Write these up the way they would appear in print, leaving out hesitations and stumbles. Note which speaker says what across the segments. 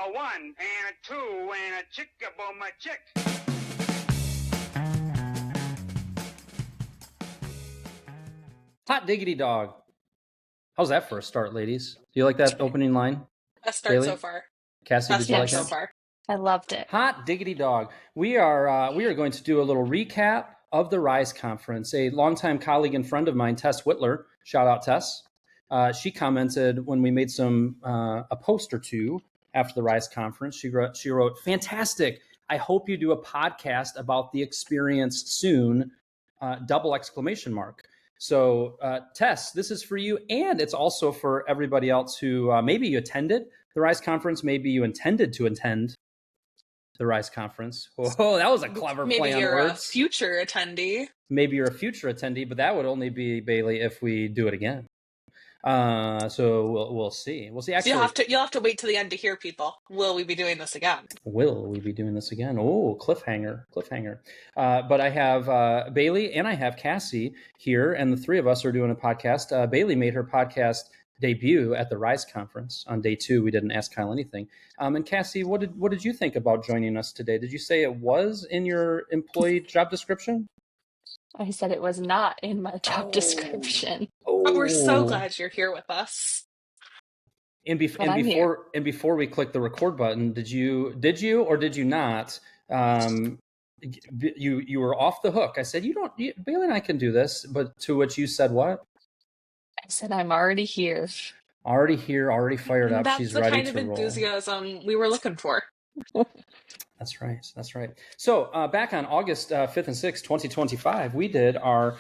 Speaker 1: A one and a two and a chick-a-boom a chick.
Speaker 2: Hot diggity dog. How's that for a start, ladies? Do you like that opening line?
Speaker 3: Best start
Speaker 2: Bailey?
Speaker 3: so far.
Speaker 2: Cassie,
Speaker 3: Best
Speaker 2: did you like
Speaker 3: start
Speaker 2: that?
Speaker 3: so far.
Speaker 4: I loved it.
Speaker 2: Hot diggity dog. We are going to do a little recap of the RISE conference. A longtime colleague and friend of mine, Tess Whitler, shout out Tess. She commented when we made a post or two after the RISE conference. She wrote, "Fantastic. I hope you do a podcast about the experience soon. ! So Tess, this is for you, and it's also for everybody else who maybe you attended the RISE conference, maybe you intended to attend the RISE conference. Oh, that was a clever play on words.
Speaker 3: Maybe you're a future attendee.
Speaker 2: Maybe you're a future attendee, but that would only be, Bailey, if we do it again. So we'll see. We'll see. Actually,
Speaker 3: you'll have to wait till the end to hear, people. Will we be doing this again?
Speaker 2: Will we be doing this again? Oh, cliffhanger. But I have Bailey and I have Cassie here, and the three of us are doing a podcast. Bailey made her podcast debut at the RISE conference on day 2. We didn't ask Kyle anything. And Cassie, what did you think about joining us today? Did you say it was in your employee job description?
Speaker 4: I said it was not in my job description.
Speaker 3: But we're so glad you're here with us.
Speaker 2: And before we click the record button, did you or did you not? You were off the hook. I said, Bailey and I can do this, but to which you said what?
Speaker 4: I said, I'm already here.
Speaker 2: Already here, already fired up. She's ready to roll.
Speaker 3: That's the kind of enthusiasm we were looking for.
Speaker 2: That's right. So back on August 5th and 6th, 2025, we did our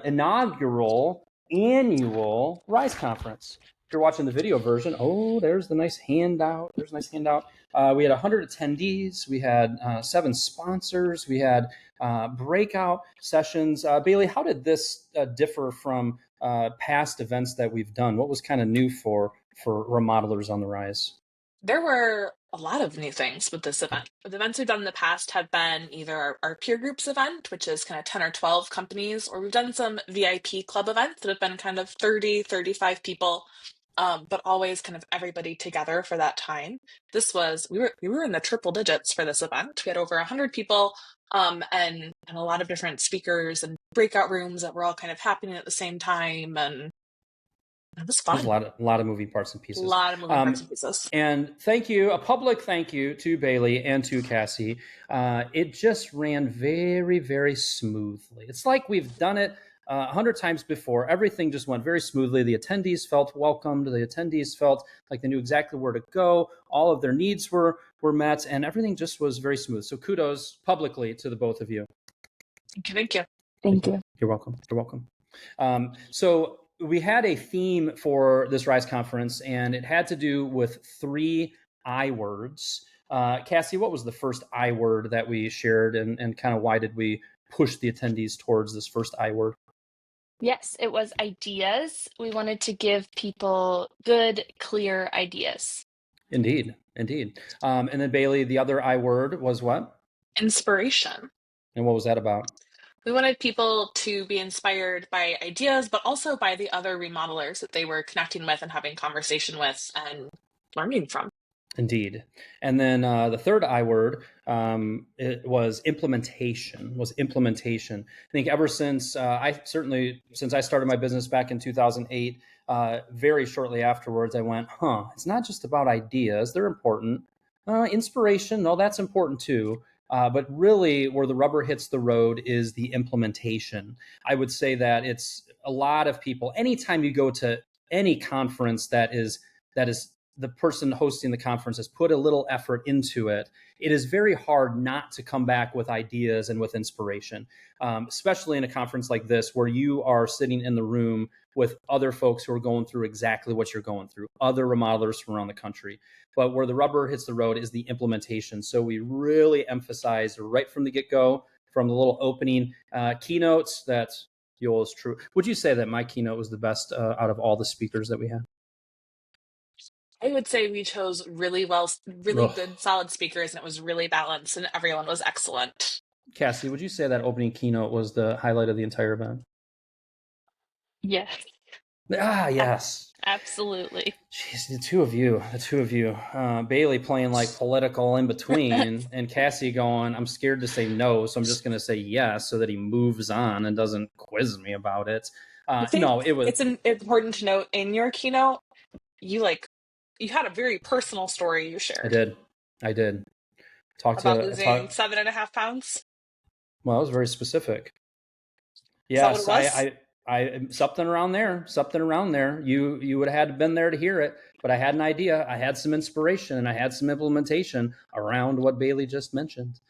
Speaker 2: inaugural annual RISE conference. If you're watching the video version, there's the nice handout. We had 100 attendees. We had 7 sponsors. We had breakout sessions. Bailey, how did this differ from past events that we've done? What was kind of new for remodelers on the RISE?
Speaker 3: There were a lot of new things with this event. The events we've done in the past have been either our peer groups event, which is kind of 10 or 12 companies, or we've done some VIP club events that have been kind of 30, 35 people, but always kind of everybody together for that time. We were in the triple digits for this event. We had over 100 people and a lot of different speakers and breakout rooms that were all kind of happening at the same time, and it was fun.
Speaker 2: There's a lot of moving parts and pieces.
Speaker 3: And
Speaker 2: a public thank you to Bailey and to Cassie. It just ran very, very smoothly. It's like we've done it 100 times before. Everything just went very smoothly. The attendees felt welcomed. The attendees felt like they knew exactly where to go. All of their needs were met, and everything just was very smooth. So kudos publicly to the both of you.
Speaker 3: Thank you.
Speaker 4: Thank you.
Speaker 2: You're welcome. So we had a theme for this RISE conference, and it had to do with 3 I words. Cassie, what was the first I word that we shared, and kind of why did we push the attendees towards this first I word?
Speaker 4: Yes, it was ideas. We wanted to give people good, clear ideas.
Speaker 2: Indeed. And then Bailey, the other I word was what?
Speaker 3: Inspiration.
Speaker 2: And what was that about?
Speaker 3: We wanted people to be inspired by ideas, but also by the other remodelers that they were connecting with and having conversation with and learning from.
Speaker 2: Indeed. And then the third I word it was implementation. I think ever since I started my business back in 2008, very shortly afterwards, I went, it's not just about ideas. They're important. Inspiration, no, that's important too. But really where the rubber hits the road is the implementation. I would say that it's a lot of people, anytime you go to any conference that is the person hosting the conference has put a little effort into it, it is very hard not to come back with ideas and with inspiration, especially in a conference like this where you are sitting in the room with other folks who are going through exactly what you're going through, other remodelers from around the country. But where the rubber hits the road is the implementation. So we really emphasized right from the get-go, from the little opening keynotes, that Yoel is true. Would you say that my keynote was the best out of all the speakers that we had?
Speaker 3: I would say we chose really good, solid speakers, and it was really balanced, and everyone was excellent.
Speaker 2: Cassie, would you say that opening keynote was the highlight of the entire event?
Speaker 4: Yes.
Speaker 2: Yes.
Speaker 4: Absolutely.
Speaker 2: Jeez, the two of you, Bailey playing like political in between, and Cassie going, I'm scared to say no, so I'm just going to say yes, so that he moves on and doesn't quiz me about it.
Speaker 3: I think
Speaker 2: No, it was.
Speaker 3: it's important to note in your keynote, you had a very personal story you
Speaker 2: I
Speaker 3: shared
Speaker 2: did.
Speaker 3: about losing 7.5 pounds.
Speaker 2: Well, it was very specific.
Speaker 3: Is that what
Speaker 2: Yes,
Speaker 3: it was?
Speaker 2: I something around there. You would have had to been there to hear it, but I had an idea. I had some inspiration, and I had some implementation around what Bailey just mentioned.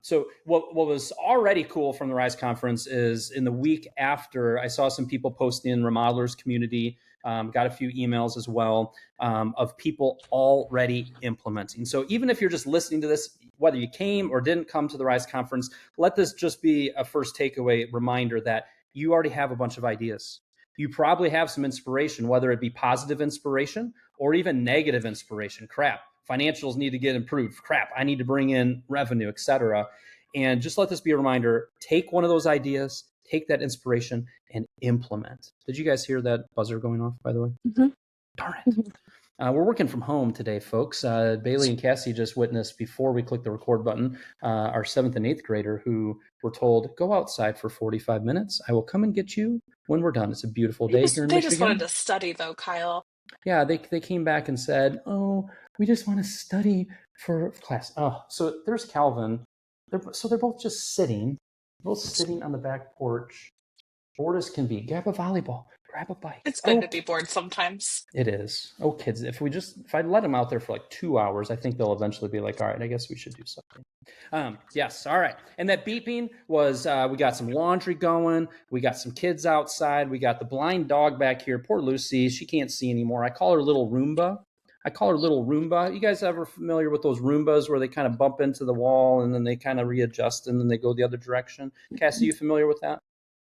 Speaker 2: So what was already cool from the Rise conference is in the week after, I saw some people posting in Remodelers community, got a few emails as well, of people already implementing. So even if you're just listening to this, whether you came or didn't come to the Rise conference, let this just be a first takeaway reminder that you already have a bunch of ideas. You probably have some inspiration, whether it be positive inspiration or even negative inspiration. Crap, financials need to get improved. Crap, I need to bring in revenue, etc. And just let this be a reminder, take one of those ideas, take that inspiration, and implement. Did you guys hear that buzzer going off, by the way?
Speaker 3: Mm-hmm.
Speaker 2: Darn it. We're working from home today, folks. Bailey and Cassie just witnessed, before we click the record button, our 7th and 8th grader who were told, go outside for 45 minutes. I will come and get you when we're done. It's a beautiful day here in
Speaker 3: They
Speaker 2: Michigan.
Speaker 3: just wanted to study, though, Kyle.
Speaker 2: Yeah, they came back and said, oh, we just want to study for class. Oh, so there's Calvin. They're both just sitting, on the back porch. Bored as can be. Grab a volleyball. Grab a bike.
Speaker 3: It's good to be bored sometimes.
Speaker 2: It is. Oh, kids, if I let them out there for like 2 hours, I think they'll eventually be like, all right, I guess we should do something. Yes. All right. And that beeping was, we got some laundry going. We got some kids outside. We got the blind dog back here. Poor Lucy. She can't see anymore. I call her Little Roomba. You guys ever familiar with those Roombas where they kind of bump into the wall and then they kind of readjust and then they go the other direction? Cassie, you familiar with that?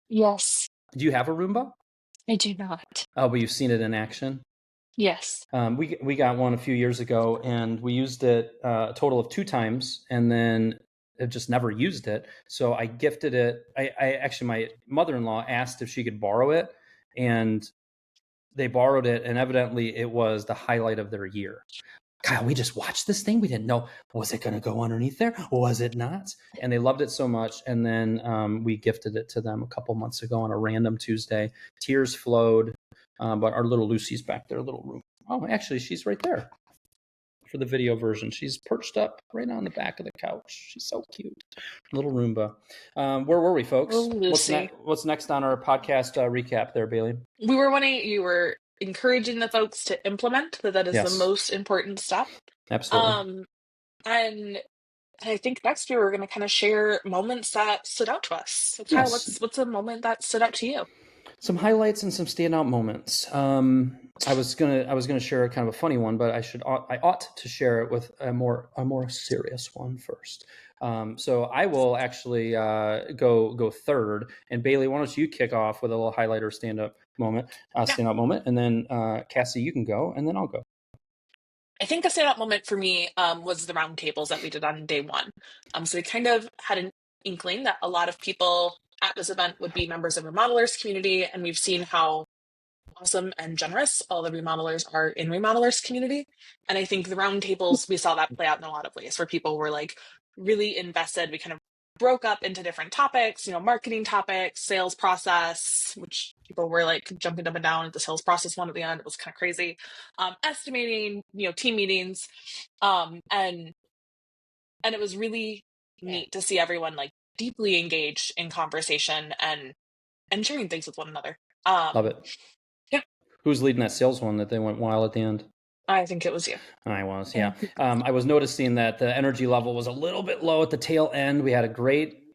Speaker 4: Yes.
Speaker 2: Do you have a Roomba?
Speaker 4: I do not.
Speaker 2: Oh, but you've seen it in action?
Speaker 4: Yes.
Speaker 2: We got one a few years ago, and we used it a total of 2 times, and then it just never used it. So I gifted it. I actually, my mother-in-law asked if she could borrow it, and they borrowed it, and evidently it was the highlight of their year. Kyle, we just watched this thing. We didn't know, was it going to go underneath there? Was it not? And they loved it so much. And then we gifted it to them a couple months ago on a random Tuesday. Tears flowed. But our little Lucy's back there, little room. Oh, actually, she's right there for the video version. She's perched up right on the back of the couch. She's so cute. Little Roomba. Where were we, folks?
Speaker 3: Oh, Lucy.
Speaker 2: What's next on our podcast recap there, Bailey?
Speaker 3: You were encouraging the folks to implement, that is
Speaker 2: Yes.
Speaker 3: the most important step.
Speaker 2: Absolutely.
Speaker 3: And I think next we were going to kind of share moments that stood out to us. So Kyle,
Speaker 2: Yes.
Speaker 3: what's a moment that stood out to you?
Speaker 2: Some highlights and some standout moments. I was gonna share a kind of a funny one, but I ought to share it with a more serious one first. So I will actually go third. And Bailey, why don't you kick off with a little highlight or standout moment, and then Cassie, you can go, and then I'll go.
Speaker 3: I think a standout moment for me was the roundtables that we did on day one. So we kind of had an inkling that a lot of people at this event would be members of Remodelers community, and we've seen how awesome and generous all the remodelers are in Remodelers community. And I think the roundtables, we saw that play out in a lot of ways where people were like really invested. We kind of broke up into different topics, marketing topics, sales process, which people were like jumping up and down at the sales process one at the end. It was kind of crazy. Estimating, team meetings. And it was really neat to see everyone like deeply engaged in conversation and sharing things with one another.
Speaker 2: Love it.
Speaker 3: Yeah.
Speaker 2: Who's leading that sales one that they went wild at the end?
Speaker 3: I think it was you.
Speaker 2: I was, yeah. I was noticing that the energy level was a little bit low at the tail end. We had a great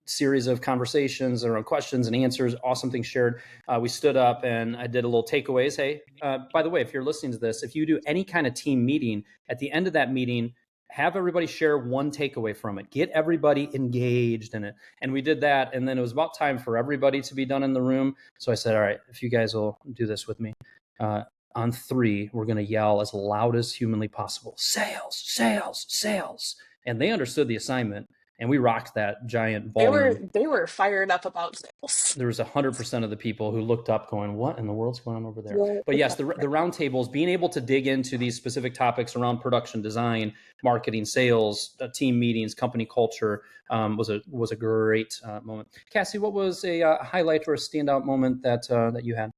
Speaker 2: series of conversations or questions and answers, awesome things shared. We stood up and I did a little takeaways. Hey, by the way, if you're listening to this, if you do any kind of team meeting, at the end of that meeting, have everybody share one takeaway from it. Get everybody engaged in it. And we did that. And then it was about time for everybody to be done in the room. So I said, all right, if you guys will do this with me, on 3, we're going to yell as loud as humanly possible, sales, sales, sales. And they understood the assignment. and we rocked that giant
Speaker 3: They
Speaker 2: ballroom.
Speaker 3: were fired up about sales.
Speaker 2: There was 100% of the people who looked up going, what in the world's going on over there?
Speaker 3: Yeah,
Speaker 2: But yes, the roundtables, being able to dig into these specific topics around production design, marketing, sales, team meetings, company culture was a great moment. Cassie, what was a highlight or a standout moment that you had?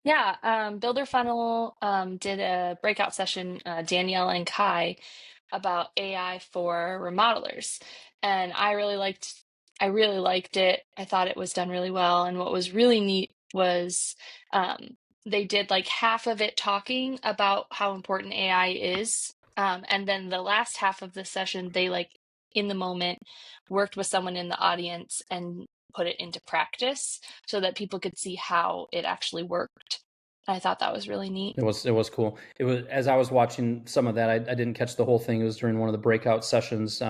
Speaker 4: Yeah, Builder Funnel did a breakout session, Danielle and Kai, about AI for remodelers, and I really liked it. I thought it was done really well, and what was really neat was they did like half of it talking about how important AI is, and then the last half of the session they like in the moment worked with someone in the audience and put it into practice so that people could see how it actually worked. I thought that was really neat.
Speaker 2: It was cool. It was, as I was watching some of that, I didn't catch the whole thing. It was during one of the breakout sessions.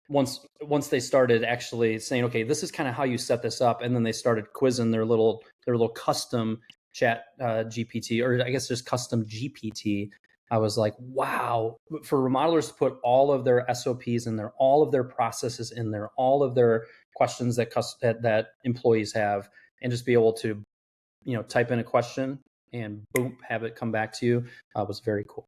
Speaker 2: Once they started actually saying, okay, this is kind of how you set this up, and then they started quizzing their little custom chat GPT, or I guess just custom GPT. I was like, wow, for remodelers to put all of their SOPs in there, all of their processes in there, all of their questions that employees have, and just be able to, type in a question and boom, have it come back to you, was very cool.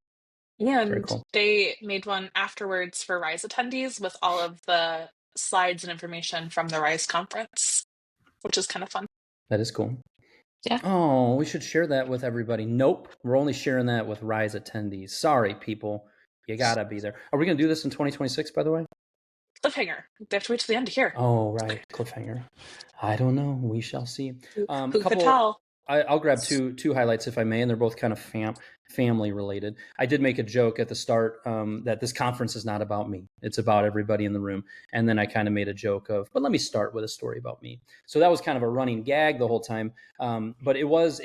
Speaker 3: And
Speaker 2: Very cool.
Speaker 3: they made one afterwards for Rise attendees with all of the slides and information from the Rise conference, which is kind of fun.
Speaker 2: That is cool.
Speaker 4: Yeah.
Speaker 2: Oh, we should share that with everybody. Nope, we're only sharing that with Rise attendees. Sorry, people. You gotta be there. Are we gonna do this in 2026, by the way?
Speaker 3: Cliffhanger. They have to wait till the end to hear.
Speaker 2: Oh, right. Cliffhanger. I don't know. We shall see.
Speaker 3: Who could tell?
Speaker 2: I'll grab two highlights if I may, and they're both kind of family related. I did make a joke at the start that this conference is not about me; it's about everybody in the room. And then I kind of made a joke of, but let me start with a story about me. So that was kind of a running gag the whole time. But it was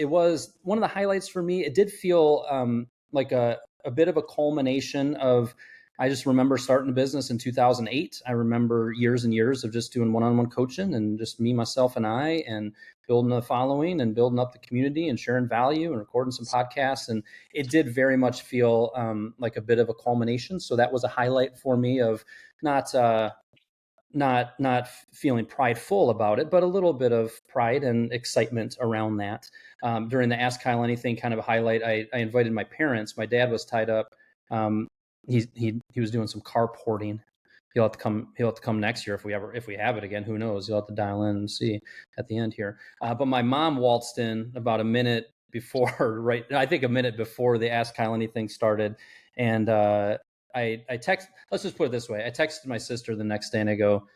Speaker 2: one of the highlights for me. It did feel like a bit of a culmination of. I just remember starting a business in 2008. I remember years and years of just doing one-on-one coaching and just me, myself, and I, and building a following and building up the community and sharing value and recording some podcasts. And it did very much feel like a bit of a culmination. So that was a highlight for me of not feeling prideful about it, but a little bit of pride and excitement around that. During the Ask Kyle Anything kind of a highlight, I invited my parents. My dad was tied up. He was doing some carporting. He'll have to come next year if we have it again. Who knows? You'll have to dial in and see at the end here. But my mom waltzed in about a minute before, right? I think a minute before the Ask Kyle Anything started, and I text. Let's just put it this way: I texted my sister the next day and I go,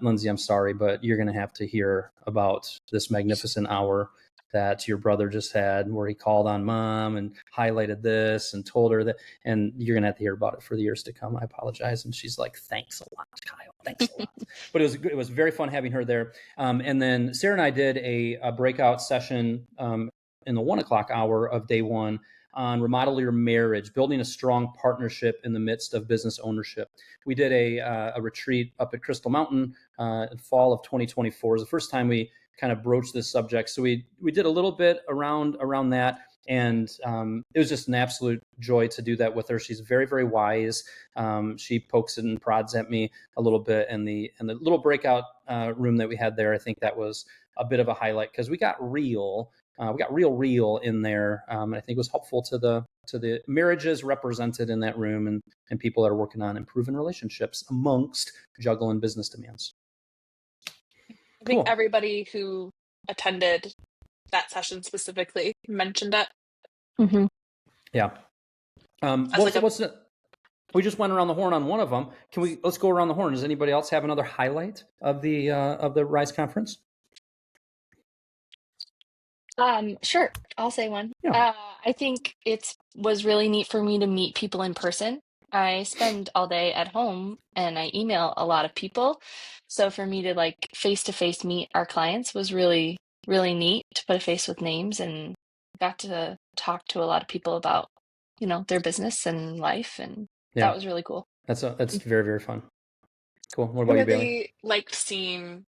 Speaker 2: Lindsay, I'm sorry, but you're going to have to hear about this magnificent hour that your brother just had, where he called on mom and highlighted this and told her that, and you're going to have to hear about it for the years to come. I apologize. And she's like, thanks a lot, Kyle. Thanks a lot. But it was very fun having her there. And then Sarah and I did a breakout session in the 1:00 hour of day one on remodel your marriage, building a strong partnership in the midst of business ownership. We did a retreat up at Crystal Mountain in fall of 2024. It was the first time we kind of broached this subject. So we did a little bit around that. And it was just an absolute joy to do that with her. She's very, very wise. She pokes and prods at me a little bit. And the little breakout room that we had there, I think that was a bit of a highlight because we got real. We got real in there. And I think it was helpful to the marriages represented in that room and people that are working on improving relationships amongst juggling business demands.
Speaker 3: I think everybody who attended that session specifically mentioned it.
Speaker 4: Mm-hmm.
Speaker 2: Yeah. We just went around the horn on one of them. Let's go around the horn. Does anybody else have another highlight of the Rise conference?
Speaker 4: Sure. I'll say one.
Speaker 2: Yeah.
Speaker 4: I think it was really neat for me to meet people in person. I spend all day at home and I email a lot of people. So for me to like face-to-face meet our clients was really, really neat to put a face with names, and got to talk to a lot of people about, their business and life. And that was really cool.
Speaker 2: That's very, very fun. Cool. What
Speaker 3: I
Speaker 2: about you,
Speaker 3: really
Speaker 2: Bailey?
Speaker 3: liked seeing,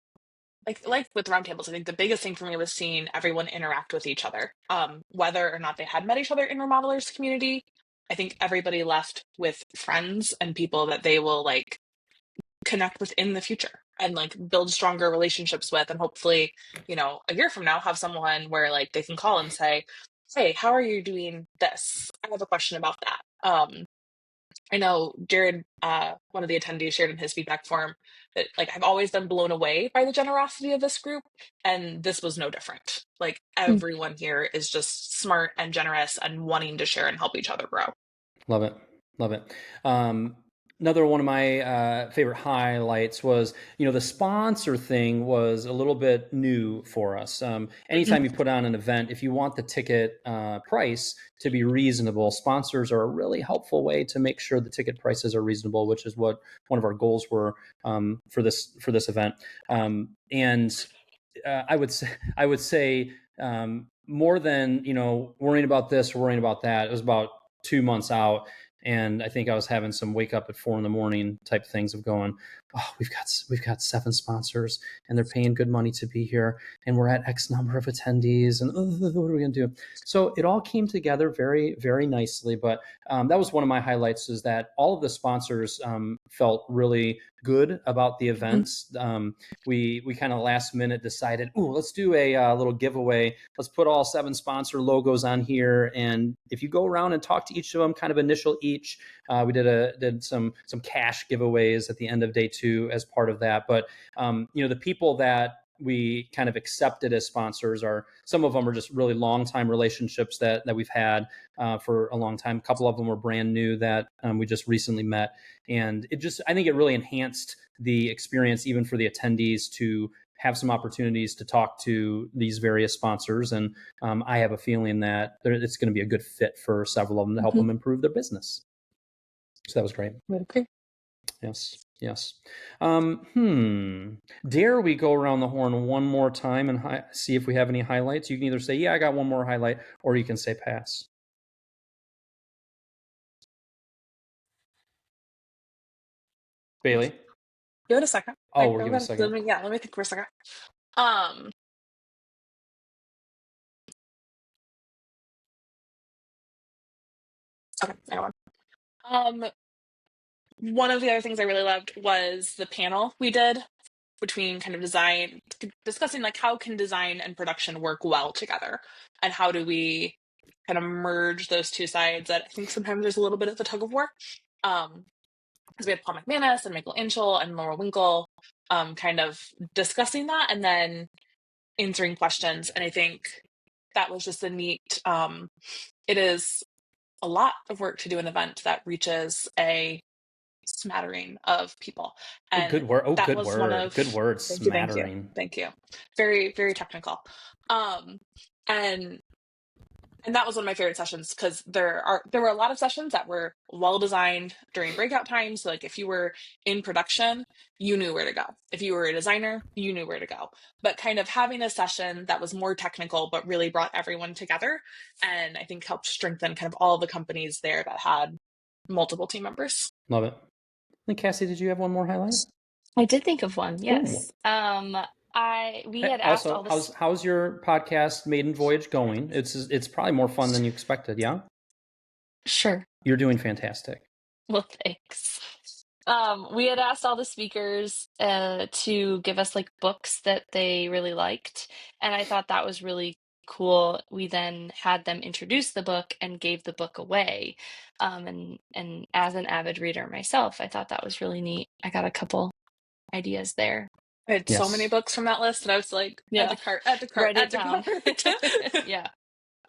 Speaker 3: like with roundtables, I think the biggest thing for me was seeing everyone interact with each other. Whether or not they had met each other in Remodelers community, I think everybody left with friends and people that they will like connect with in the future and like build stronger relationships with, and hopefully, a year from now have someone where like they can call and say, hey, how are you doing this? I have a question about that. I know Jared, one of the attendees, shared in his feedback form that like I've always been blown away by the generosity of this group, and this was no different. Like everyone here is just smart and generous and wanting to share and help each other grow.
Speaker 2: Love it. Love it. Another one of my favorite highlights was, the sponsor thing was a little bit new for us. Anytime you put on an event, if you want the ticket price to be reasonable, sponsors are a really helpful way to make sure the ticket prices are reasonable, which is what one of our goals were for this event. And I would say more than worrying about this or worrying about that, it was about 2 months out. And I think I was having some wake up at 4 a.m. type things of going, oh, we've got 7 sponsors and they're paying good money to be here. And we're at X number of attendees. And what are we going to do? So it all came together very, very nicely. But that was one of my highlights, is that all of the sponsors felt really good about the events. We kind of last minute decided, let's do a little giveaway. Let's put all 7 sponsor logos on here. And if you go around and talk to each of them, kind of initial each, we did some cash giveaways at the end of day 2 as part of that. But the people that we kind of accepted as sponsors some of them are just really long time relationships that we've had for a long time. A couple of them were brand new that we just recently met. And I think it really enhanced the experience even for the attendees to have some opportunities to talk to these various sponsors. And I have a feeling that it's going to be a good fit for several of them to help them improve their business. So that was great.
Speaker 3: Okay.
Speaker 2: Yes. Dare we go around the horn one more time and see if we have any highlights? You can either say, yeah, I got one more highlight, or you can say pass. Bailey?
Speaker 3: Give it a second.
Speaker 2: Oh, we're giving a second.
Speaker 3: Let me think for a second. Okay, I got one. One of the other things I really loved was the panel we did between kind of design, discussing like how can design and production work well together, and how do we kind of merge those two sides that I think sometimes there's a little bit of a tug of war. Because we had Paul McManus and Michael Inchel and Laura Winkle kind of discussing that and then answering questions. And I think that was just a neat, it is a lot of work to do an event that reaches a smattering of people. And
Speaker 2: good word.
Speaker 3: That
Speaker 2: good
Speaker 3: was
Speaker 2: word.
Speaker 3: one of,
Speaker 2: good word.
Speaker 3: Smattering. Thank you. Very, very technical. And that was one of my favorite sessions, because there were a lot of sessions that were well designed during breakout times. So like if you were in production, you knew where to go. If you were a designer, you knew where to go. But kind of having a session that was more technical, but really brought everyone together, and I think helped strengthen kind of all the companies there that had multiple team members.
Speaker 2: Love it. And Cassie, did you have one more highlight?
Speaker 4: I did think of one. Yes. We had asked all this.
Speaker 2: How's your podcast Maiden Voyage going? It's probably more fun than you expected. Yeah.
Speaker 4: Sure.
Speaker 2: You're doing fantastic.
Speaker 4: Well, thanks. We had asked all the speakers to give us like books that they really liked, and I thought that was really cool. We then had them introduce the book and gave the book away. And as an avid reader myself, I thought that was really neat. I got a couple ideas there.
Speaker 3: I had so many books from that list, and I was like, add to cart.
Speaker 4: Yeah.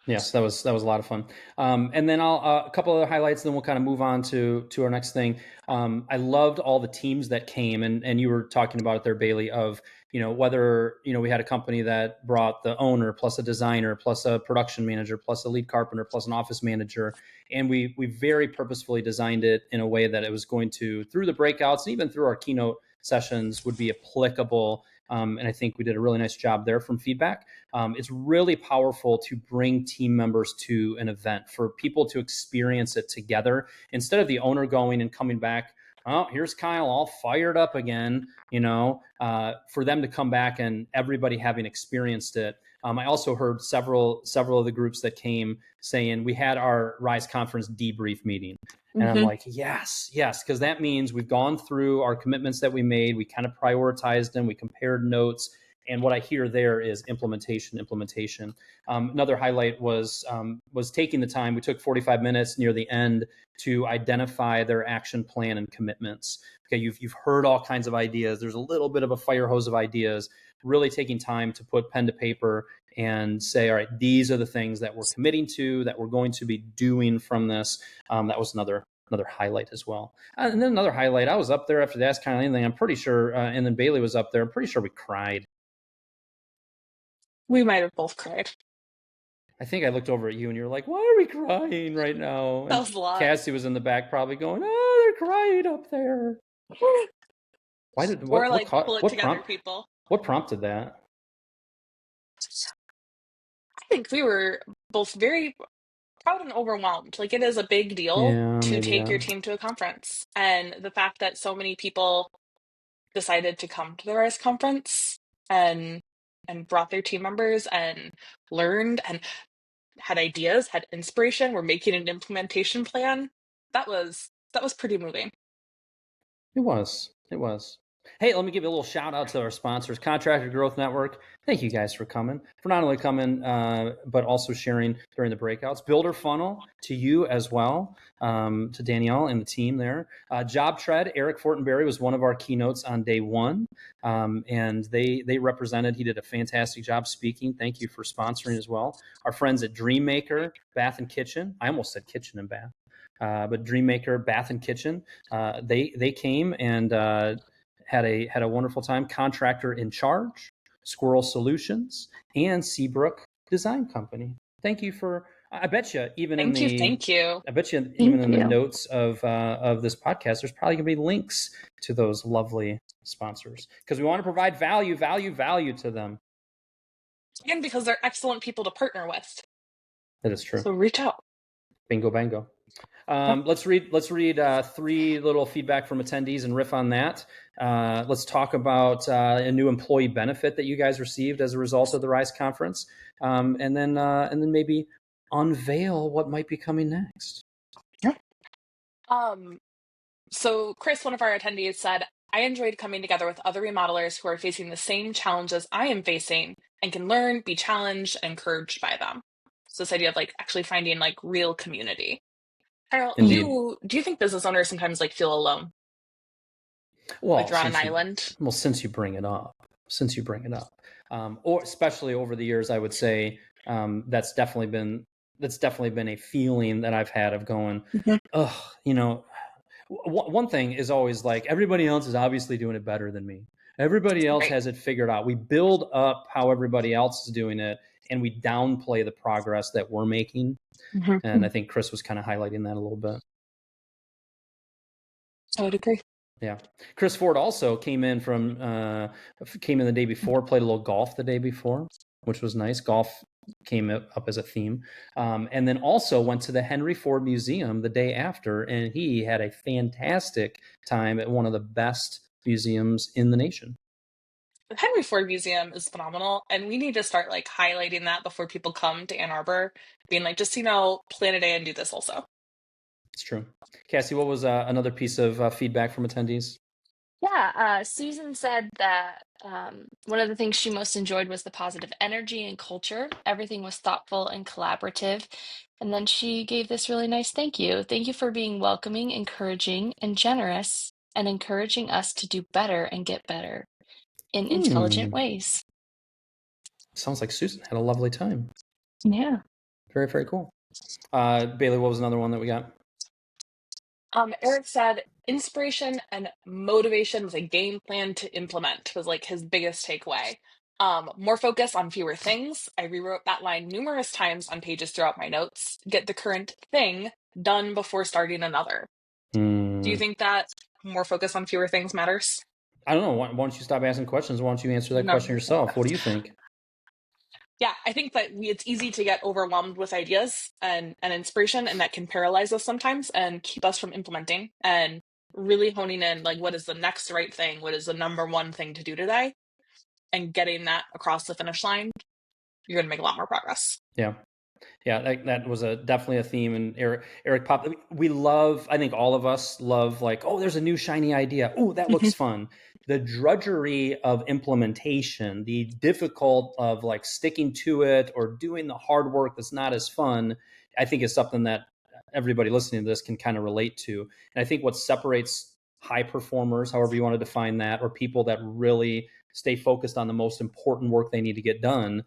Speaker 2: Yes, that was a lot of fun. And then a couple other highlights, then we'll kind of move on to our next thing. I loved all the teams that came, and you were talking about it there, Bailey, of whether we had a company that brought the owner plus a designer plus a production manager plus a lead carpenter plus an office manager, and we very purposefully designed it in a way that it was going to, through the breakouts and even through our keynote sessions, would be applicable. And I think we did a really nice job there from feedback. It's really powerful to bring team members to an event, for people to experience it together, instead of the owner going and coming back, oh, here's Kyle all fired up again, for them to come back and everybody having experienced it. I also heard several of the groups that came saying, we had our Rise conference debrief meeting, And I'm like, yes, because that means we've gone through our commitments that we made. We kind of prioritized them. We compared notes. And what I hear there is implementation. Another highlight was taking the time. We took 45 minutes near the end to identify their action plan and commitments. Okay, you've heard all kinds of ideas. There's a little bit of a fire hose of ideas. Really taking time to put pen to paper and say, all right, these are the things that we're committing to, that we're going to be doing from this. That was another highlight as well. And then another highlight, I was up there after the Ask Kind of Anything, I'm pretty sure, and then Bailey was up there, I'm pretty sure we cried.
Speaker 3: We might have both cried.
Speaker 2: I think I looked over at you and you were like, why are we crying right now? And
Speaker 3: That was a lot.
Speaker 2: Cassie was in the back probably going, oh, they're crying up there. Why did,
Speaker 3: Or like pull it together, people.
Speaker 2: What prompted that?
Speaker 3: I think we were both very proud and overwhelmed. Like, it is a big deal to take your team to a conference. And the fact that so many people decided to come to the RISE conference and brought their team members and learned and had ideas, had inspiration, were making an implementation plan. That was pretty moving.
Speaker 2: It was. Hey, let me give you a little shout out to our sponsors, Contractor Growth Network. Thank you guys for coming, for not only coming, but also sharing during the breakouts. Builder Funnel to you as well, to Danielle and the team there. JobTread, Eric Fortenberry was one of our keynotes on day one, and they represented. He did a fantastic job speaking. Thank you for sponsoring as well. Our friends at DreamMaker, Bath and Kitchen. I almost said kitchen and bath. But DreamMaker, Bath and Kitchen, they came and had a wonderful time. Contractor in Charge, Squirrel Solutions, and Seabrook Design Company. Thank you for. I bet you even
Speaker 3: thank you.
Speaker 2: I bet you even in the notes of this podcast, there's probably going to be links to those lovely sponsors because we want to provide value to them.
Speaker 3: And because they're excellent people to partner with.
Speaker 2: That is true.
Speaker 3: So reach out.
Speaker 2: Bingo, bango. Let's read three little feedback from attendees and riff on that. Let's talk about a new employee benefit that you guys received as a result of the RISE conference, and then maybe unveil what might be coming next.
Speaker 3: Yeah. So Chris, one of our attendees, said, I enjoyed coming together with other remodelers who are facing the same challenges I am facing and can learn, be challenged, and encouraged by them. So this idea of like actually finding like real community. Carol, do you think business owners sometimes like feel alone?
Speaker 2: Well,
Speaker 3: like you're on an island?
Speaker 2: Well, since you bring it up, or especially over the years, I would say that's definitely been a feeling that I've had of going, one thing is always like everybody else is obviously doing it better than me. Everybody else has it figured out. We build up how everybody else is doing it, and we downplay the progress that we're making. And I think Chris was kind of highlighting that a little bit.
Speaker 3: I would agree.
Speaker 2: Yeah. Chris Ford also came in the day before, played a little golf the day before, which was nice. Golf came up as a theme. And then also went to the Henry Ford Museum the day after, and he had a fantastic time at one of the best museums in the nation.
Speaker 3: The Henry Ford Museum is phenomenal, and we need to start like highlighting that before people come to Ann Arbor, being like, just, plan a day and do this also.
Speaker 2: It's true. Cassie, what was another piece of feedback from attendees?
Speaker 4: Yeah, Susan said that one of the things she most enjoyed was the positive energy and culture. Everything was thoughtful and collaborative. And then she gave this really nice thank you. Thank you for being welcoming, encouraging, and generous, and encouraging us to do better and get better in intelligent ways.
Speaker 2: Sounds like Susan had a lovely time.
Speaker 4: Yeah.
Speaker 2: Very, very cool. Bailey, what was another one that we got?
Speaker 3: Eric said inspiration and motivation was a game plan to implement, was like his biggest takeaway. More focus on fewer things. I rewrote that line numerous times on pages throughout my notes. Get the current thing done before starting another. Do you think that more focus on fewer things matters?
Speaker 2: I don't know. Why don't you stop asking questions? Why don't you answer that question yourself? What do you think?
Speaker 3: Yeah, I think that it's easy to get overwhelmed with ideas and inspiration, and that can paralyze us sometimes and keep us from implementing and really honing in, like, what is the next right thing? What is the number one thing to do today? And getting that across the finish line, you're going to make a lot more progress.
Speaker 2: Yeah. Yeah, that was definitely a theme. And Eric popped. I think all of us love like, oh, there's a new shiny idea. Oh, that looks fun. The drudgery of implementation, the difficult of like sticking to it or doing the hard work that's not as fun, I think is something that everybody listening to this can kind of relate to. And I think what separates high performers, however you want to define that, or people that really stay focused on the most important work they need to get done,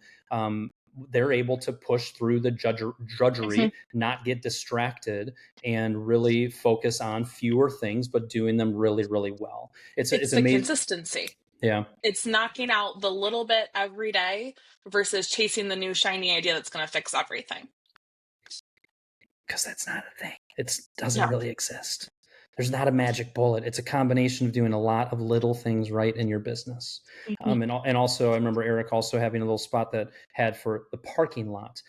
Speaker 2: they're able to push through the drudgery, not get distracted, and really focus on fewer things, but doing them really, really well. It's
Speaker 3: the
Speaker 2: amazing.
Speaker 3: Consistency.
Speaker 2: Yeah.
Speaker 3: It's knocking out the little bit every day versus chasing the new shiny idea that's going to fix everything.
Speaker 2: Because that's not a thing. It doesn't really exist. There's not a magic bullet. It's a combination of doing a lot of little things right in your business. And also, I remember Eric also having a little spot that had for the parking lot.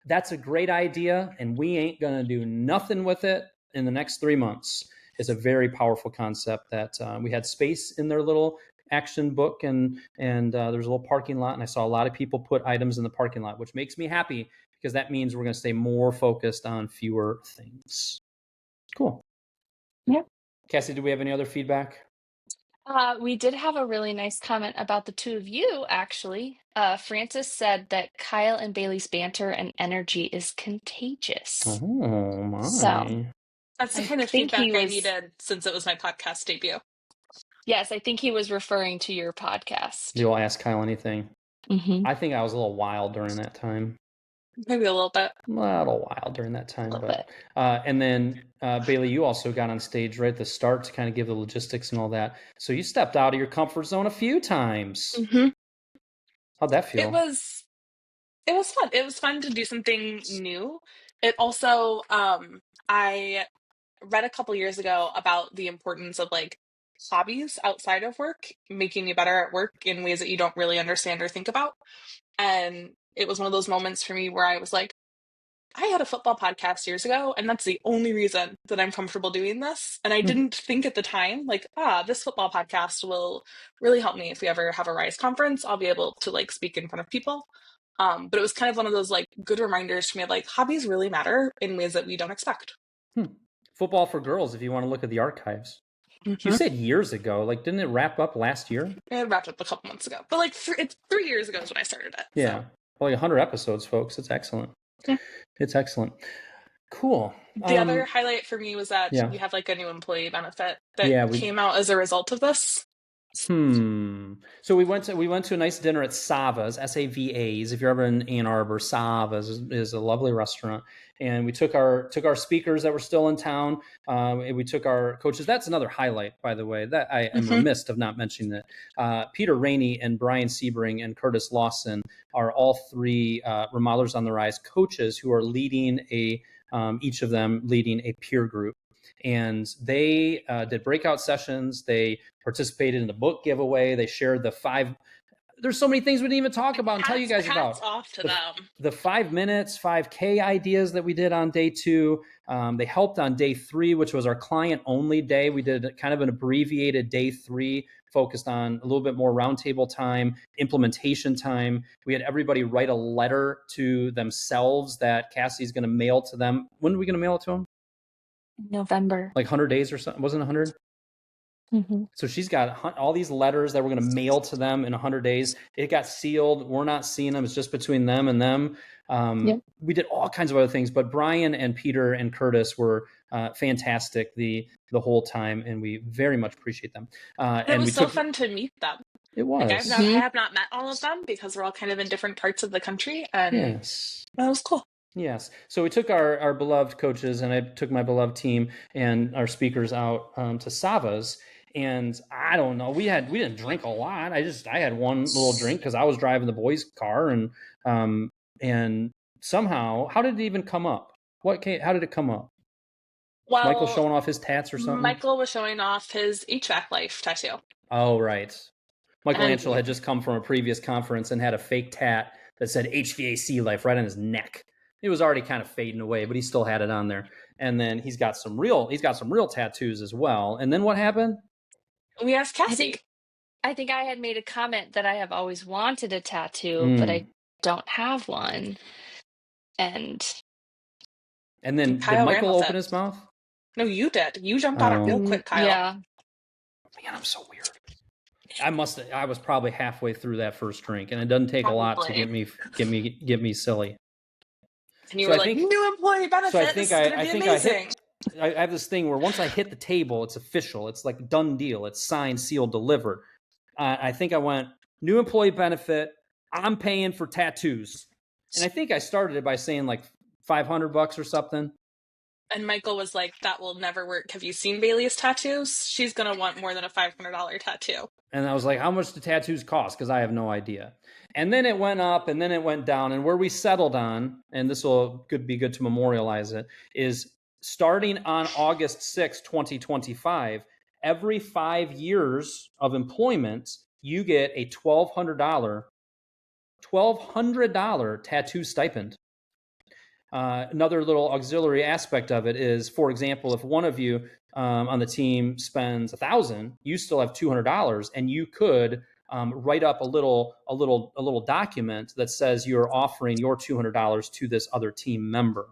Speaker 2: That's a great idea, and we ain't going to do nothing with it in the next 3 months. It's a very powerful concept that we had space in their little action book, and there's a little parking lot, and I saw a lot of people put items in the parking lot, which makes me happy because that means we're going to stay more focused on fewer things. Cool.
Speaker 4: Yeah.
Speaker 2: Cassie, do we have any other feedback?
Speaker 4: We did have a really nice comment about the two of you, actually. Francis said that Kyle and Bailey's banter and energy is contagious.
Speaker 2: Oh, my.
Speaker 4: So,
Speaker 3: that's the
Speaker 4: I
Speaker 3: kind of
Speaker 4: think
Speaker 3: feedback
Speaker 4: he
Speaker 3: I
Speaker 4: was-
Speaker 3: needed since it was my podcast debut.
Speaker 4: Yes, I think he was referring to your podcast.
Speaker 2: You'll ask Kyle anything.
Speaker 4: Mhm.
Speaker 2: I think I was a little wild during that time.
Speaker 3: Maybe a little bit.
Speaker 2: A little wild during that time.
Speaker 4: A little
Speaker 2: But and then Bailey, you also got on stage right at the start to kind of give the logistics and all that. So you stepped out of your comfort zone a few times. How'd that feel?
Speaker 3: It was fun. It was fun to do something new. It also, I read a couple years ago about the importance of like hobbies outside of work, making you better at work in ways that you don't really understand or think about. And it was one of those moments for me where I was like, I had a football podcast years ago, and that's the only reason that I'm comfortable doing this. And I didn't think at the time, like, this football podcast will really help me if we ever have a Rise conference. I'll be able to like speak in front of people. But it was kind of one of those like good reminders to me, like hobbies really matter in ways that we don't expect.
Speaker 2: Football for girls, if you want to look at the archives. You said years ago, like didn't it wrap up last year?
Speaker 3: It wrapped up a couple months ago, but like it's 3 years ago is when I started it.
Speaker 2: Yeah,
Speaker 3: So.
Speaker 2: well, like 100 episodes, folks. It's excellent.
Speaker 4: Yeah.
Speaker 2: It's excellent. Cool.
Speaker 3: The other highlight for me was that we have like a new employee benefit that came out as a result of this.
Speaker 2: So we went to a nice dinner at Sava's, SAVA's. If you're ever in Ann Arbor, Sava's is a lovely restaurant. And we took our speakers that were still in town. And we took our coaches. That's another highlight, by the way, that I am remiss of not mentioning that. Peter Rainey and Brian Sebring and Curtis Lawson are all three Remodelers on the Rise coaches who are leading each of them leading a peer group. And they did breakout sessions. They participated in the book giveaway. They shared the 5. There's so many things we didn't even talk about and tell you guys about.
Speaker 3: Off to them.
Speaker 2: The 5 minutes, 5K ideas that we did on day 2. They helped on day 3, which was our client only day. We did kind of an abbreviated day 3, focused on a little bit more roundtable time, implementation time. We had everybody write a letter to themselves that Cassie's going to mail to them. When are we going to mail it to them?
Speaker 4: November.
Speaker 2: Like 100 days or something. Wasn't it 100? So she's got all these letters that we're going to mail to them in 100 days. It got sealed. We're not seeing them. It's just between them and them. We did all kinds of other things, but Brian and Peter and Curtis were fantastic the whole time, and we very much appreciate them.
Speaker 3: It was so fun to meet them.
Speaker 2: It was.
Speaker 3: Like I have not met all of them because we're all kind of in different parts of the country, and
Speaker 2: yes,
Speaker 3: that was cool.
Speaker 2: Yes. So we took our beloved coaches, and I took my beloved team and our speakers out to Sava's. And I don't know, we didn't drink a lot. I had one little drink because I was driving the boys' car, and somehow, how did it even come up? How did it come up?
Speaker 3: Well,
Speaker 2: Michael showing off his tats or something?
Speaker 3: Michael was showing off his HVAC life tattoo.
Speaker 2: Oh, right. Michelangelo had just come from a previous conference and had a fake tat that said HVAC life right on his neck. It was already kind of fading away, but he still had it on there. And then he's got some real tattoos as well. And then what happened?
Speaker 3: We asked Cassie.
Speaker 4: I think I had made a comment that I have always wanted a tattoo, but I don't have one. And
Speaker 2: then did
Speaker 3: Kyle ran
Speaker 2: Michael
Speaker 3: with
Speaker 2: open
Speaker 3: it.
Speaker 2: his mouth?
Speaker 3: No, you did. You jumped on it real quick, Kyle.
Speaker 4: yeah.
Speaker 2: Man, I'm so weird. I was probably halfway through that first drink, and it doesn't take a lot to
Speaker 3: Probably.
Speaker 2: get me silly.
Speaker 3: And you
Speaker 2: So
Speaker 3: were
Speaker 2: I
Speaker 3: like,
Speaker 2: think-
Speaker 3: new employee benefit.
Speaker 2: So I
Speaker 3: This
Speaker 2: think
Speaker 3: is going to be amazing.
Speaker 2: I have this thing where once I hit the table, it's official. It's like a done deal. It's signed, sealed, delivered. I think I went new employee benefit. I'm paying for tattoos, and I think I started it by saying like $500 or something.
Speaker 3: And Michael was like, that will never work. Have you seen Bailey's tattoos? She's going to want more than a $500 tattoo.
Speaker 2: And I was like, how much do tattoos cost? Because I have no idea. And then it went up and then it went down. And where we settled on, and this will be good to memorialize it, is starting on August 6, 2025, every 5 years of employment, you get a $1,200 tattoo stipend. Another little auxiliary aspect of it is, for example, if one of you on the team spends $1,000, you still have $200, and you could write up a little document that says you're offering your $200 to this other team member.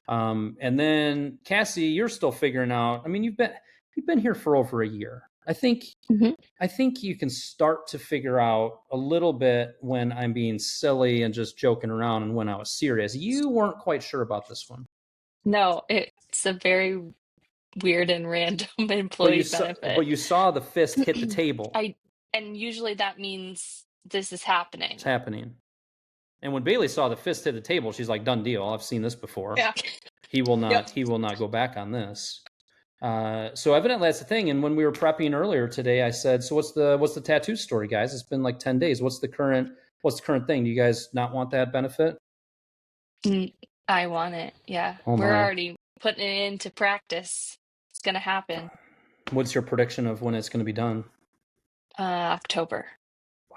Speaker 2: And then Cassie, you're still figuring out. I mean, you've been here for over a year. I think you can start to figure out a little bit when I'm being silly and just joking around and when I was serious. You weren't quite sure about this one.
Speaker 4: No, it's a very weird and random employee benefit.
Speaker 2: But you saw the fist hit the table.
Speaker 4: And usually that means this is happening.
Speaker 2: It's happening. And when Bailey saw the fist hit the table, she's like, done deal. I've seen this before.
Speaker 3: Yeah.
Speaker 2: He will not go back on this. So evidently that's the thing. And when we were prepping earlier today, I said, so what's the tattoo story, guys? It's been like 10 days. What's the current thing? Do you guys not want that benefit?
Speaker 4: I want it. Yeah.
Speaker 2: Oh,
Speaker 4: we're
Speaker 2: my.
Speaker 4: already putting it into practice. It's going to happen.
Speaker 2: What's your prediction of when it's going to be done?
Speaker 4: October.
Speaker 2: Wow.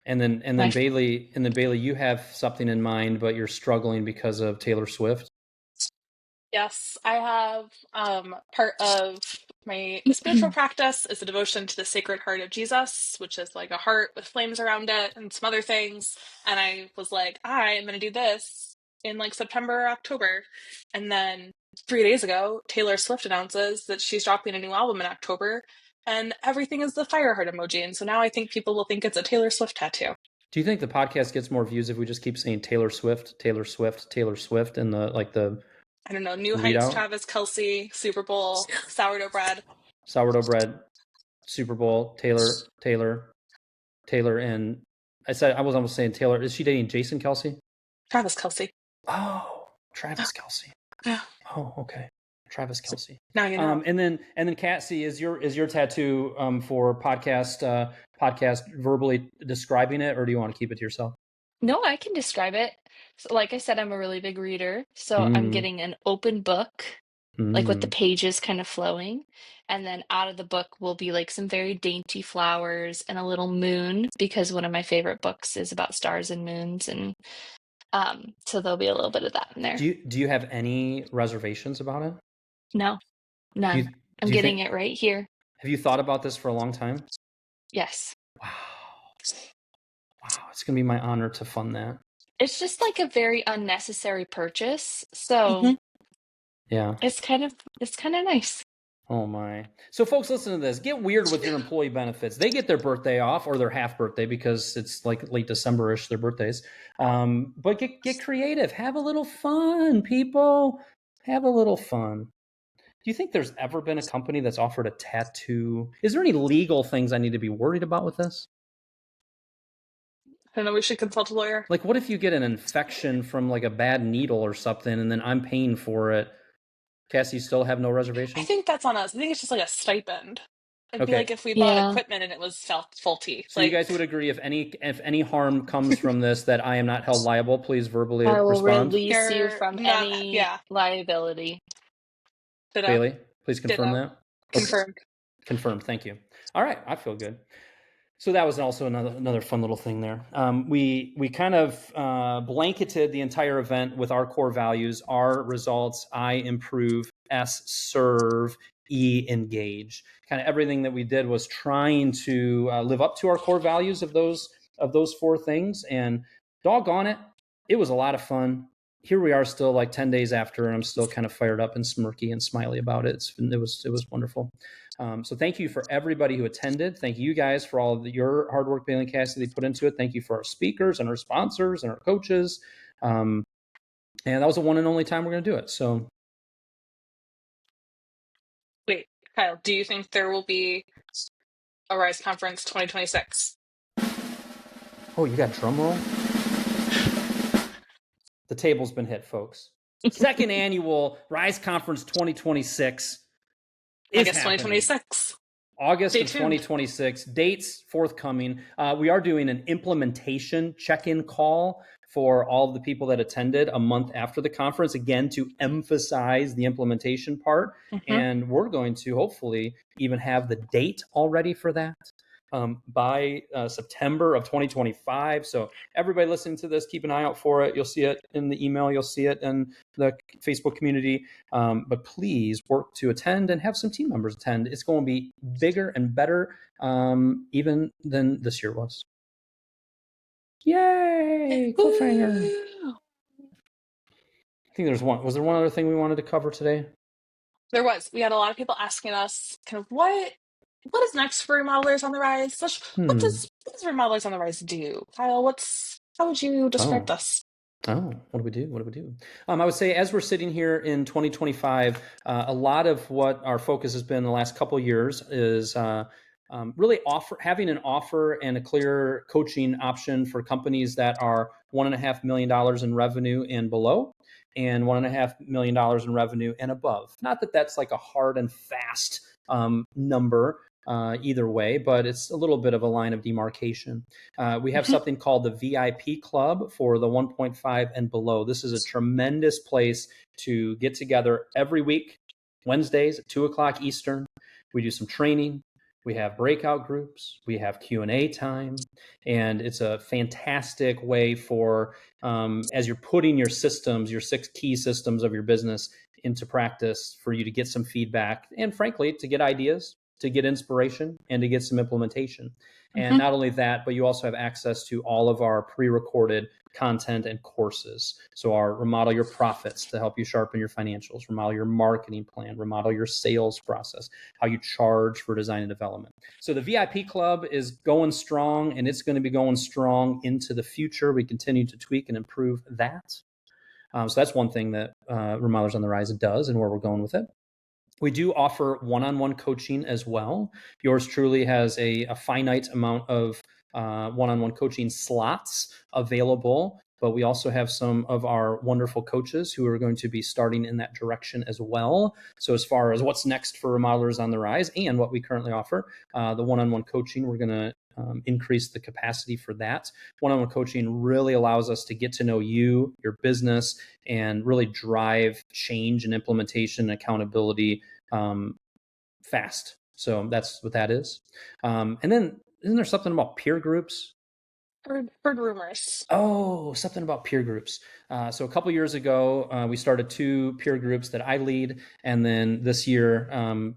Speaker 2: And then Bailey, you have something in mind, but you're struggling because of Taylor Swift.
Speaker 3: Yes, I have part of my spiritual practice is a devotion to the Sacred Heart of Jesus, which is like a heart with flames around it and some other things. And I was like, I'm going to do this in like September or October. And then 3 days ago, Taylor Swift announces that she's dropping a new album in October, and everything is the fire heart emoji. And so now I think people will think it's a Taylor Swift tattoo.
Speaker 2: Do you think the podcast gets more views if we just keep saying Taylor Swift, Taylor Swift, Taylor Swift, and the
Speaker 3: I don't know, New Heights, Travis Kelce, Super Bowl, sourdough bread, Super Bowl, Taylor, and I was almost saying Taylor. Is she dating Jason Kelce? Travis Kelce.
Speaker 2: Oh, Travis Kelce.
Speaker 3: Yeah.
Speaker 2: Oh, okay. Travis Kelce.
Speaker 3: Now you know.
Speaker 2: And then Cassie, is your tattoo for podcast verbally describing it, or do you want to keep it to yourself?
Speaker 4: No, I can describe it. So, like I said, I'm a really big reader, so I'm getting an open book, like with the pages kind of flowing, and then out of the book will be like some very dainty flowers and a little moon, because one of my favorite books is about stars and moons, and so there'll be a little bit of that in there.
Speaker 2: Do you have any reservations about it?
Speaker 4: No, none. I'm getting it right here.
Speaker 2: Have you thought about this for a long time?
Speaker 4: Yes.
Speaker 2: Wow, it's gonna be my honor to fund that.
Speaker 4: It's just like a very unnecessary purchase, so
Speaker 2: yeah,
Speaker 4: it's kind of nice.
Speaker 2: Oh my! So folks, listen to this. Get weird with your employee benefits. They get their birthday off, or their half birthday, because it's like late December-ish, their birthdays. But get creative. Have a little fun, people. Have a little fun. Do you think there's ever been a company that's offered a tattoo? Is there any legal things I need to be worried about with this?
Speaker 3: I don't know, we should consult a lawyer.
Speaker 2: Like, what if you get an infection from like a bad needle or something, and then I'm paying for it? Cassie, you still have no reservations?
Speaker 3: I think that's on us. I think it's just like a stipend. It'd be like if we bought equipment and it was faulty.
Speaker 2: So you guys would agree if any harm comes from this, that I am not held liable? Please verbally
Speaker 4: I will
Speaker 2: respond.
Speaker 4: release you from any liability.
Speaker 2: Bailey, please confirm that.
Speaker 3: Confirmed.
Speaker 2: Confirmed. Thank you. All right, I feel good. So that was also another fun little thing there. We kind of blanketed the entire event with our core values: R, results; I, improve; S, serve; E, engage. Kind of everything that we did was trying to live up to our core values of those 4 things. And doggone it, it was a lot of fun. Here we are still like 10 days after, and I'm still kind of fired up and smirky and smiley about it. It was wonderful. So thank you for everybody who attended. Thank you guys for all of your hard work, Bailey and Cassidy, put into it. Thank you for our speakers and our sponsors and our coaches. And that was the one and only time we're going to do it. So,
Speaker 3: Wait, Kyle, do you think there will be a Rise Conference 2026?
Speaker 2: oh, you got drum roll? The table's been hit, folks. Second annual Rise Conference 2026 is
Speaker 3: August
Speaker 2: happening.
Speaker 3: 2026.
Speaker 2: August
Speaker 3: Stay
Speaker 2: of
Speaker 3: tuned.
Speaker 2: 2026. Dates forthcoming. We are doing an implementation check-in call for all of the people that attended a month after the conference, again, to emphasize the implementation part. And we're going to hopefully even have the date already for that by September of 2025. So everybody listening to this, keep an eye out for it. You'll see it in the email. You'll see it in the Facebook community. But please work to attend and have some team members attend. It's going to be bigger and better even than this year was. Yay! Cliffhanger. I think was there one other thing we wanted to cover today?
Speaker 3: There was. We had a lot of people asking us kind of what is next for Remodelers on the Rise? What does Remodelers on the Rise do? Kyle, how would you describe this?
Speaker 2: Oh, what do we do? What do we do? I would say as we're sitting here in 2025, a lot of what our focus has been the last couple of years is really having an offer and a clear coaching option for companies that are $1.5 million in revenue and below, and $1.5 million in revenue and above. Not that that's like a hard and fast number either way, but it's a little bit of a line of demarcation. We have something called the VIP Club for the 1.5 and below. This is a tremendous place to get together every week, Wednesdays at 2:00 Eastern. We do some training. We have breakout groups. We have Q&A time. And it's a fantastic way for, as you're putting your systems, your 6 key systems of your business into practice, for you to get some feedback and, frankly, to get ideas, to get inspiration, and to get some implementation. And not only that, but you also have access to all of our pre-recorded content and courses. So our Remodel Your Profits to help you sharpen your financials, remodel your marketing plan, remodel your sales process, how you charge for design and development. So the VIP Club is going strong, and it's going to be going strong into the future. We continue to tweak and improve that. So that's one thing that Remodelers on the Rise does and where we're going with it. We do offer one-on-one coaching as well. Yours truly has a finite amount of one-on-one coaching slots available, but we also have some of our wonderful coaches who are going to be starting in that direction as well. So as far as what's next for Remodelers on the Rise and what we currently offer, the one-on-one coaching, we're going to increase the capacity for that. One-on-one coaching really allows us to get to know you, your business, and really drive change and implementation and accountability fast. So that's what that is. And then isn't there something about peer groups?
Speaker 3: Heard rumors.
Speaker 2: Oh, something about peer groups. So a couple years ago, we started 2 peer groups that I lead. And then this year,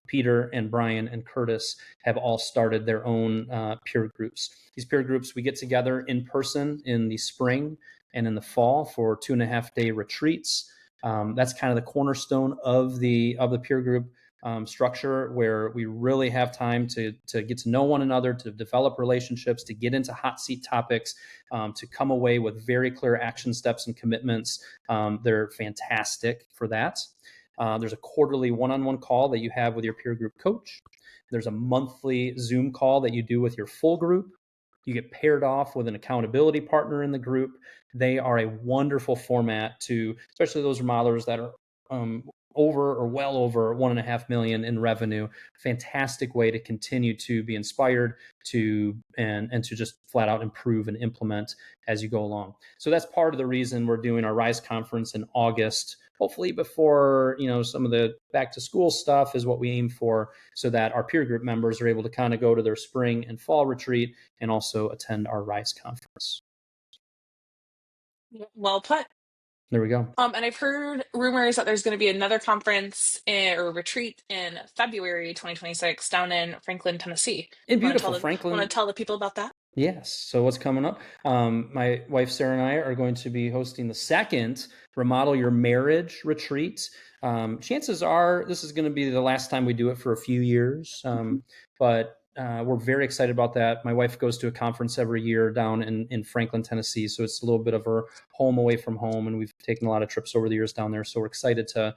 Speaker 2: Peter and Brian and Curtis have all started their own peer groups. These peer groups, we get together in person in the spring and in the fall for 2.5-day retreats. That's kind of the cornerstone of the peer group structure, where we really have time to get to know one another, to develop relationships, to get into hot seat topics, to come away with very clear action steps and commitments. They're fantastic for that. There's a quarterly one-on-one call that you have with your peer group coach. There's a monthly Zoom call that you do with your full group. You get paired off with an accountability partner in the group. They are a wonderful format to, especially those remodelers that are over or well over 1.5 million in revenue. Fantastic way to continue to be inspired to and to just flat out improve and implement as you go along. So that's part of the reason we're doing our Rise conference in August. Hopefully before, some of the back to school stuff is what we aim for, so that our peer group members are able to kind of go to their spring and fall retreat and also attend our Rise conference.
Speaker 3: Well put.
Speaker 2: There we go.
Speaker 3: And I've heard rumors that there's going to be another conference or retreat in February 2026 down in Franklin, Tennessee.
Speaker 2: In beautiful Franklin.
Speaker 3: Want to tell the people about that?
Speaker 2: Yes. So what's coming up? My wife Sarah and I are going to be hosting the second Remodel Your Marriage retreat. Chances are this is going to be the last time we do it for a few years, but we're very excited about that. My wife goes to a conference every year down in Franklin, Tennessee, so it's a little bit of her home away from home, and we've taken a lot of trips over the years down there. So we're excited to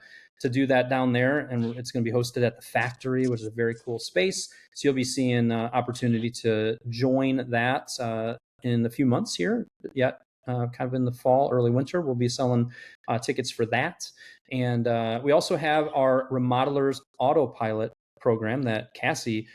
Speaker 2: do that down there, and it's going to be hosted at the factory, which is a very cool space. So you'll be seeing opportunity to join that in a few months here. Yet, kind of in the fall, early winter, we'll be selling tickets for that. And we also have our Remodelers Autopilot program that Cassie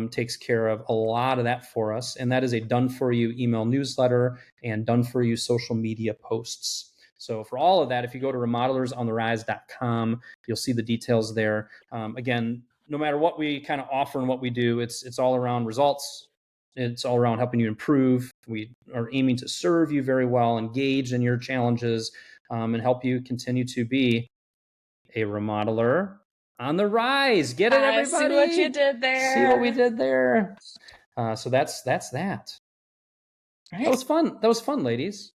Speaker 2: takes care of a lot of that for us. And that is a done-for-you email newsletter and done-for-you social media posts. So for all of that, if you go to remodelersontherise.com, you'll see the details there. Again, no matter what we kind of offer and what we do, it's all around results. It's all around helping you improve. We are aiming to serve you very well, engage in your challenges, and help you continue to be a remodeler on the rise. Get it, everybody?
Speaker 4: See what you did there.
Speaker 2: See what we did there. So that's that.
Speaker 3: Right.
Speaker 2: That was fun. That was fun, ladies.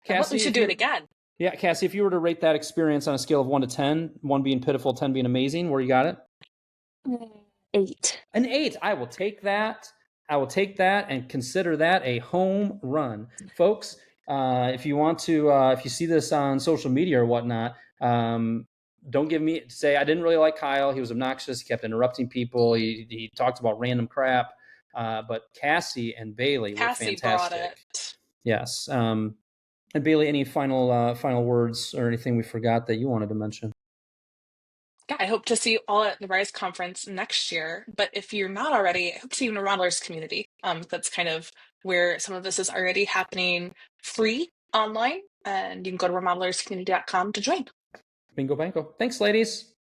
Speaker 3: Cassie, we should do it again.
Speaker 2: Yeah, Cassie, if you were to rate that experience on a scale of 1 to 10, 1 being pitiful, 10 being amazing, where you got it?
Speaker 4: 8.
Speaker 2: An 8. I will take that. I will take that and consider that a home run. Folks, if you want to, if you see this on social media or whatnot, don't give me, say, I didn't really like Kyle. He was obnoxious. He kept interrupting people. He talked about random crap. But Cassie and Bailey were fantastic.
Speaker 3: Brought it.
Speaker 2: Yes. And Bailey, any final words or anything we forgot that you wanted to mention?
Speaker 3: Yeah, I hope to see you all at the Rise conference next year. But if you're not already, I hope to see you in the Remodelers community. That's kind of where some of this is already happening free online. And you can go to remodelerscommunity.com to join.
Speaker 2: Bingo bango. Thanks, ladies.